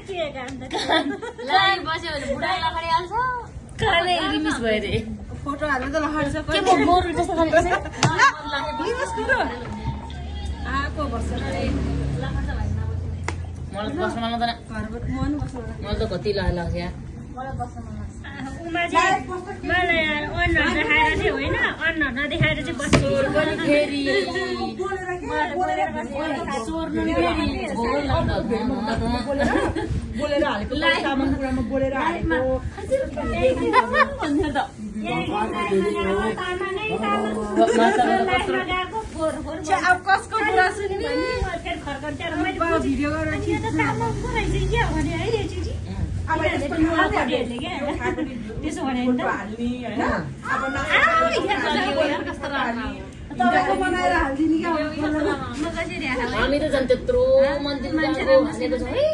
लाइ बस्यो भने बुढाले लगाइहाल्छ काने रिमिस भयो रे फोटो हाल्नु त लहर्छ के म गोरु जस्तो गरेको छ आको वर्ष मलाई त बस्न मन लाग्दैन घरबाट मन बस्छ मलाई त कति लाग्छ यार मलाई बस्न मन लाग्छ मलाई अन्न देखाएर चाहिँ होइन अन्न नदेखाएर चाहिँ बस्नु पनि फेरि बोलेर हालेको सामान कुरामा बोलेर हालेको अब कसको कुरा सुन्ने भिडियो गरेर त्यसो भने बनाएर हालिदिने क्या हामी त झन् त्यत्रो मन्दिर गएको भनेको छौँ है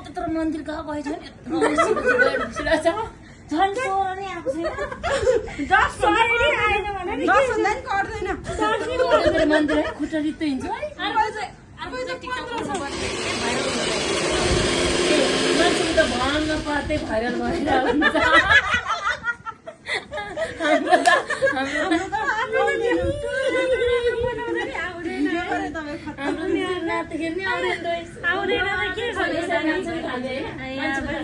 त्यत्रो मन्दिर गएको भएछ झन् सोह्र नै आएको छैन मन्दिर है खुट्टा रित्तो हिँड्छ है मान्छेले त भन्न पार्दै भाइरल भएर हुन्छ हाम्रो नाच्दाखेरि नि आउँदैन